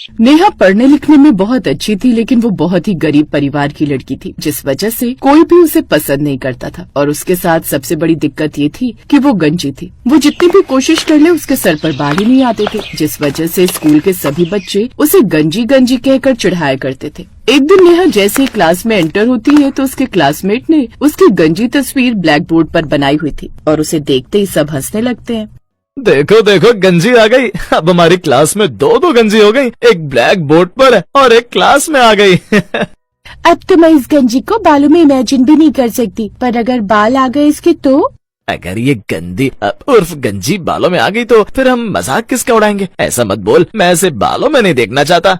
नेहा पढ़ने लिखने में बहुत अच्छी थी, लेकिन वो बहुत ही गरीब परिवार की लड़की थी, जिस वजह से कोई भी उसे पसंद नहीं करता था। और उसके साथ सबसे बड़ी दिक्कत ये थी कि वो गंजी थी। वो जितनी भी कोशिश कर ले उसके सर पर बाल ही नहीं आते थे, जिस वजह से स्कूल के सभी बच्चे उसे गंजी गंजी कहकर चिढ़ाया करते थे। एक दिन नेहा जैसे ही क्लास में एंटर होती है तो उसके क्लासमेट ने उसकी गंजी तस्वीर ब्लैक बोर्ड पर बनाई हुई थी और उसे देखते ही सब हंसने लगते हैं। देखो देखो गंजी आ गई। अब हमारी क्लास में दो गंजी हो गई, एक ब्लैक बोर्ड पर है और एक क्लास में आ गई। अब तो मैं इस गंजी को बालों में इमेजिन भी नहीं कर सकती, पर अगर बाल आ गए इसके तो अगर ये गंदी उर्फ गंजी बालों में आ गई तो फिर हम मजाक किसका उड़ाएंगे? ऐसा मत बोल, मैं ऐसे बालों में नहीं देखना चाहता।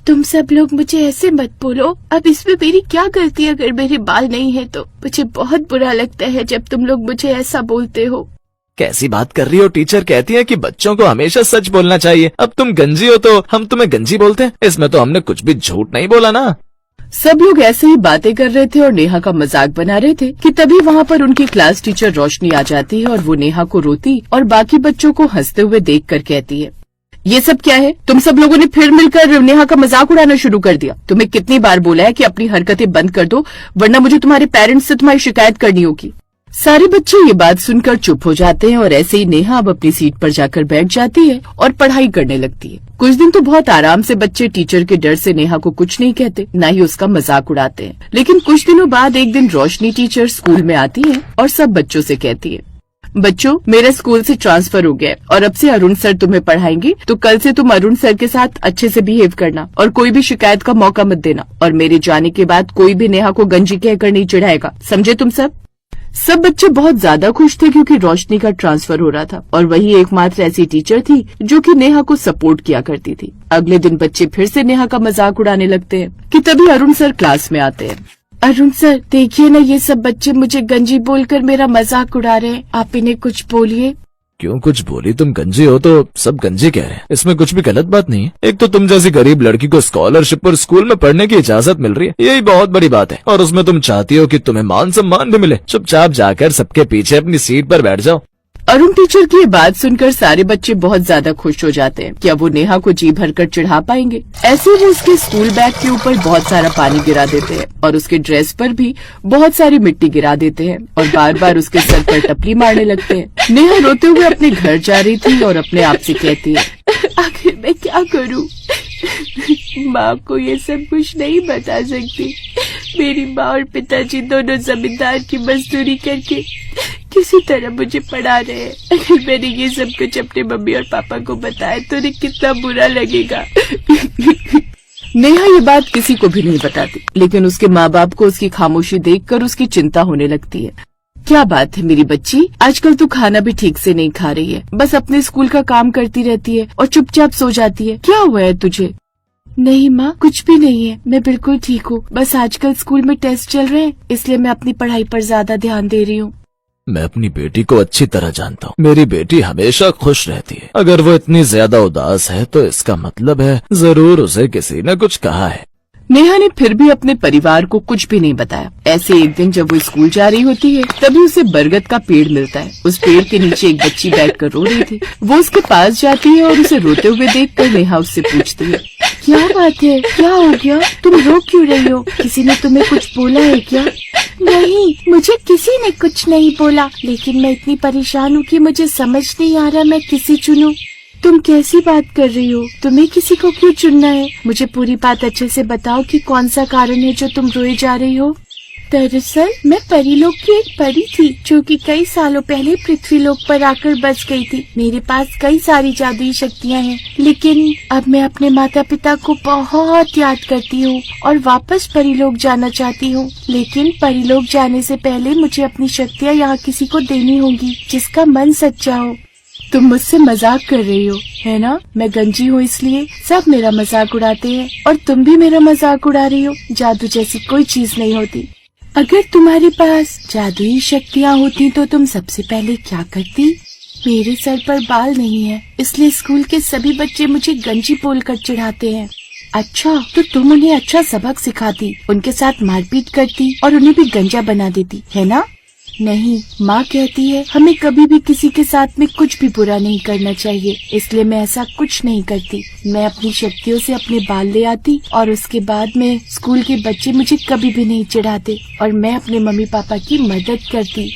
तुम सब लोग मुझे ऐसे मत बोलो। अब इसमें मेरी क्या गलती? अगर मेरे बाल नहीं है तो मुझे बहुत बुरा लगता है जब तुम लोग मुझे ऐसा बोलते हो। कैसी बात कर रही हो? टीचर कहती है कि बच्चों को हमेशा सच बोलना चाहिए। अब तुम गंजी हो तो हम तुम्हें गंजी बोलते हैं, इसमें तो हमने कुछ भी झूठ नहीं बोला ना। सब लोग ऐसे ही बातें कर रहे थे और नेहा का मजाक बना रहे थे कि तभी वहाँ पर उनकी क्लास टीचर रोशनी आ जाती है और वो नेहा को रोती और बाकी बच्चों को हंसते हुए देख कर कहती है, ये सब क्या है? तुम सब लोगों ने फिर मिलकर नेहा का मजाक उड़ाना शुरू कर दिया। तुम्हें कितनी बार बोला है कि अपनी हरकतें बंद कर दो, वरना मुझे तुम्हारे पेरेंट्स से तुम्हारी शिकायत करनी होगी। सारे बच्चे ये बात सुनकर चुप हो जाते हैं और ऐसे ही नेहा अब अपनी सीट पर जाकर बैठ जाती है और पढ़ाई करने लगती है। कुछ दिन तो बहुत आराम से बच्चे टीचर के डर से नेहा को कुछ नहीं कहते, न ही उसका मजाक उड़ाते हैं। लेकिन कुछ दिनों बाद एक दिन रोशनी टीचर स्कूल में आती है और सब बच्चों से कहती है, बच्चों मेरा स्कूल से ट्रांसफर हो गया है और अब से अरुण सर तुम्हें पढ़ाएंगे, तो कल से तुम अरुण सर के साथ अच्छे से बिहेव करना और कोई भी शिकायत का मौका मत देना। और मेरे जाने के बाद कोई भी नेहा को गंजी कहकर नहीं चिढ़ाएगा, समझे तुम सब? सब बच्चे बहुत ज्यादा खुश थे क्योंकि रोशनी का ट्रांसफर हो रहा था और वही एकमात्र ऐसी टीचर थी जो कि नेहा को सपोर्ट किया करती थी। अगले दिन बच्चे फिर से नेहा का मजाक उड़ाने लगते हैं कि तभी अरुण सर क्लास में आते हैं। अरुण सर देखिए ना, ये सब बच्चे मुझे गंजी बोलकर मेरा मजाक उड़ा रहे हैं, आप इन्हें कुछ बोलिए। क्यों कुछ बोली? तुम गंजी हो तो सब गंजी कह रहे हैं, इसमें कुछ भी गलत बात नहीं है। एक तो तुम जैसी गरीब लड़की को स्कॉलरशिप पर स्कूल में पढ़ने की इजाजत मिल रही है, यही बहुत बड़ी बात है। और उसमें तुम चाहती हो कि तुम्हें मान सम्मान भी मिले। चुपचाप जाकर सबके पीछे अपनी सीट पर बैठ जाओ। अरुण टीचर की ये बात सुनकर सारे बच्चे बहुत ज्यादा खुश हो जाते हैं कि अब वो नेहा को जी भरकर चिढ़ा पाएंगे। ऐसे वो उसके स्कूल बैग के ऊपर बहुत सारा पानी गिरा देते हैं और उसके ड्रेस पर भी बहुत सारी मिट्टी गिरा देते हैं और बार बार उसके सर पर टपली मारने लगते हैं। नेहा रोते हुए अपने घर जा रही थी और अपने आप से कहती है, आखिर मैं क्या करूं? माँ को ये सब कुछ नहीं बता सकती। मेरी माँ और पिताजी दोनों जमींदार की मजदूरी करके किसी तरह मुझे पढ़ा रहे हैं। अगर मैंने ये सब कुछ अपने मम्मी और पापा को बताया तो उन्हें कितना बुरा लगेगा। नेहा ये बात किसी को भी नहीं बताती, लेकिन उसके माँ बाप को उसकी खामोशी देखकर उसकी चिंता होने लगती है। क्या बात है मेरी बच्ची, आजकल तो खाना भी ठीक से नहीं खा रही है, बस अपने स्कूल का काम करती रहती है और चुपचाप सो जाती है। क्या हुआ है तुझे? नहीं माँ, कुछ भी नहीं है, मैं बिल्कुल ठीक हूँ। बस आजकल स्कूल में टेस्ट चल रहे हैं, इसलिए मैं अपनी पढ़ाई पर ज्यादा ध्यान दे रही हूँ। मैं अपनी बेटी को अच्छी तरह जानता हूँ, मेरी बेटी हमेशा खुश रहती है। अगर वो इतनी ज्यादा उदास है तो इसका मतलब है जरूर उसे किसी ने कुछ कहा है। नेहा ने फिर भी अपने परिवार को कुछ भी नहीं बताया। ऐसे एक दिन जब वो स्कूल जा रही होती है तभी उसे बरगद का पेड़ मिलता है। उस पेड़ के नीचे एक बच्ची बैठकर रो रही थी। वो उसके पास जाती है और उसे रोते हुए देखकर नेहा उससे पूछती है, क्या बात है, क्या हो गया? तुम रो क्यों रही हो? किसी ने तुम्हें कुछ बोला है क्या? नहीं, मुझे किसी ने कुछ नहीं बोला, लेकिन मैं इतनी परेशान हूँ कि मुझे समझ नहीं आ रहा मैं किसे चुनूं। तुम कैसी बात कर रही हो? तुम्हें किसी को क्यों चुनना है? मुझे पूरी बात अच्छे से बताओ कि कौन सा कारण है जो तुम रोए जा रही हो। दरअसल मैं परीलोक की एक परी थी जो कि कई सालों पहले पृथ्वीलोक पर आकर बस गई थी। मेरे पास कई सारी जादुई शक्तियाँ हैं, लेकिन अब मैं अपने माता पिता को बहुत याद करती हूँ और वापस परीलोक जाना चाहती हूँ। लेकिन परीलोक जाने से पहले मुझे अपनी शक्तियाँ यहाँ किसी को देनी होगी जिसका मन सच्चा हो। तुम मुझसे मजाक कर रही हो, है ना? मैं गंजी हूँ इसलिए सब मेरा मजाक उड़ाते हैं और तुम भी मेरा मजाक उड़ा रही हो। जादू जैसी कोई चीज नहीं होती। अगर तुम्हारे पास जादुई शक्तियाँ होती तो तुम सबसे पहले क्या करती? मेरे सर पर बाल नहीं है, इसलिए स्कूल के सभी बच्चे मुझे गंजी बोलकर चिढ़ाते हैं। अच्छा, तो तुम उन्हें अच्छा सबक सिखाती, उनके साथ मारपीट करती और उन्हें भी गंजा बना देती, है ना? नहीं, माँ कहती है हमें कभी भी किसी के साथ में कुछ भी बुरा नहीं करना चाहिए, इसलिए मैं ऐसा कुछ नहीं करती। मैं अपनी शक्तियों से अपने बाल ले आती और उसके बाद में स्कूल के बच्चे मुझे कभी भी नहीं चिढ़ाते और मैं अपने मम्मी पापा की मदद करती।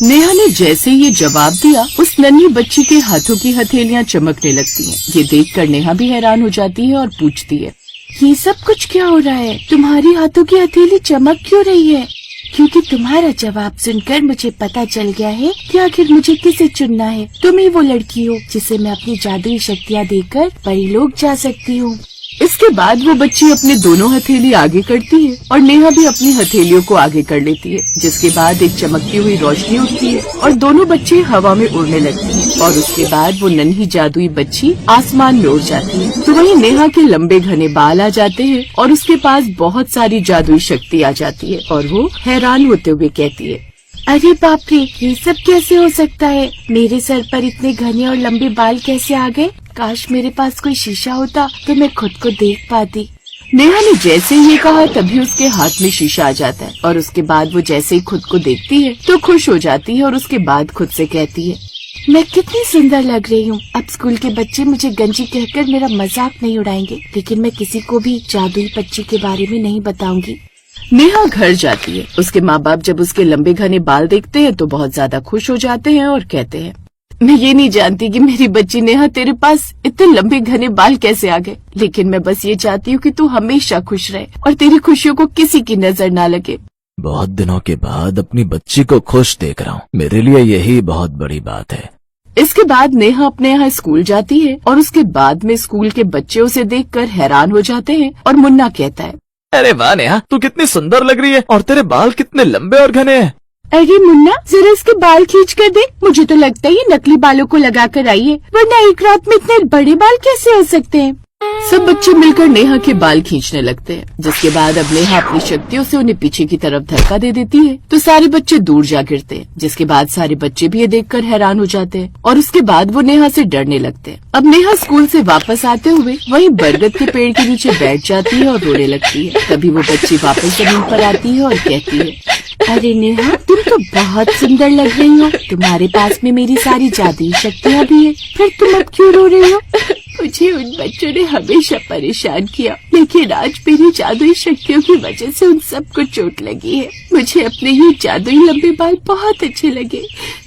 नेहा ने जैसे ये जवाब दिया, उस नन्ही बच्ची के हाथों की हथेलियां चमकने लगती हैं। ये देखकर नेहा भी हैरान हो जाती है और पूछती है, ये सब कुछ क्या हो रहा है? तुम्हारी हाथों की हथेली चमक क्यों रही है? क्योंकि तुम्हारा जवाब सुनकर मुझे पता चल गया है कि आखिर मुझे किसे चुनना है। तुम ही वो लड़की हो जिसे मैं अपनी जादुई शक्तियाँ देकर परिलोक जा सकती हूँ। इसके बाद वो बच्ची अपने दोनों हथेली आगे करती है और नेहा भी अपनी हथेलियों को आगे कर लेती है, जिसके बाद एक चमकती हुई रोशनी उठती है और दोनों बच्चे हवा में उड़ने लगती हैं और उसके बाद वो नन्ही जादुई बच्ची आसमान में उड़ जाती है। तो वहीं नेहा के लंबे घने बाल आ जाते हैं और उसके पास बहुत सारी जादुई शक्ति आ जाती है और वो हैरान होते हुए कहती है, अरे बाप रे, ये सब कैसे हो सकता है? मेरे सर पर इतने घने और लंबे बाल कैसे आ गए? काश मेरे पास कोई शीशा होता तो मैं खुद को देख पाती। नेहा ने जैसे ही ये कहा तभी उसके हाथ में शीशा आ जाता है और उसके बाद वो जैसे ही खुद को देखती है तो खुश हो जाती है और उसके बाद खुद से कहती है, मैं कितनी सुंदर लग रही हूँ। अब स्कूल के बच्चे मुझे गंजी कहकर मेरा मजाक नहीं उड़ाएंगे, लेकिन मैं किसी को भी जादुई बच्ची के बारे में नहीं बताऊंगी। नेहा घर जाती है। उसके माँ बाप जब उसके लंबे घने बाल देखते हैं तो बहुत ज्यादा खुश हो जाते हैं और कहते हैं, मैं ये नहीं जानती कि मेरी बच्ची नेहा तेरे पास इतने लंबे घने बाल कैसे आ गए, लेकिन मैं बस ये चाहती हूँ कि तू हमेशा खुश रहे और तेरी खुशियों को किसी की नजर ना लगे। बहुत दिनों के बाद अपनी बच्ची को खुश देख रहा हूँ, मेरे लिए यही बहुत बड़ी बात है। इसके बाद नेहा अपने यहाँ स्कूल जाती है और उसके बाद में स्कूल के बच्चे उसे देखकर हैरान हो जाते हैं और मुन्ना कहता है, अरे वाह नेहा, तू कितनी सुंदर लग रही है और तेरे बाल कितने लंबे और घने हैं। अरे मुन्ना, जरा इसके बाल खींच कर देख। मुझे तो लगता है ये नकली बालों को लगा कर आई है, वरना एक रात में इतने बड़े बाल कैसे हो सकते हैं? सब बच्चे मिलकर नेहा के बाल खींचने लगते हैं, जिसके बाद अब नेहा अपनी शक्तियों से उन्हें पीछे की तरफ धक्का दे देती है तो सारे बच्चे दूर जा गिरते हैं, जिसके बाद सारे बच्चे भी ये देखकर हैरान हो जाते हैं और उसके बाद वो नेहा से डरने लगते हैं। अब नेहा स्कूल से वापस आते हुए वहीं बरगद के पेड़ के नीचे बैठ जाती है और रोने लगती है। तभी वो बच्ची वापस जमीन पर आती है और कहती है, अरे नेहा, तुम तो बहुत सुंदर लग रही हो। तुम्हारे पास में मेरी सारी जादुई शक्तियाँ भी है, फिर तुम अब क्यों रो रही हो? मुझे उन बच्चों ने हमेशा परेशान किया, लेकिन आज मेरी जादुई शक्तियों की वजह से उन सबको चोट लगी है। मुझे अपने ये जादुई लंबे बाल बहुत अच्छे लगे,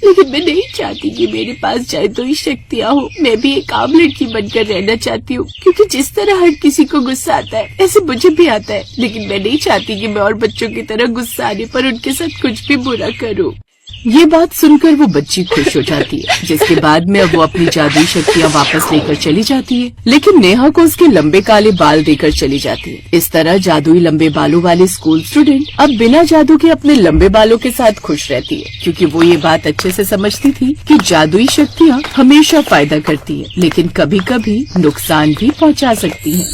लेकिन मैं नहीं चाहती कि मेरे पास जादुई शक्तियाँ हो। मैं भी एक आम लड़की बनकर रहना चाहती हूँ, क्योंकि जिस तरह हर किसी को गुस्सा आता है ऐसे मुझे भी आता है, लेकिन मैं नहीं चाहती कि मैं और बच्चों की तरह गुस्सा आने पर उनके साथ कुछ भी बुरा करूँ। ये बात सुनकर वो बच्ची खुश हो जाती है, जिसके बाद में अब वो अपनी जादुई शक्तियाँ वापस लेकर चली जाती है, लेकिन नेहा को उसके लंबे काले बाल देकर चली जाती है। इस तरह जादुई लंबे बालों वाले स्कूल स्टूडेंट अब बिना जादू के अपने लंबे बालों के साथ खुश रहती है, क्योंकि वो ये बात अच्छे से समझती थी कि जादुई शक्तियाँ हमेशा फायदा करती है, लेकिन कभी कभी नुकसान भी पहुँचा सकती है।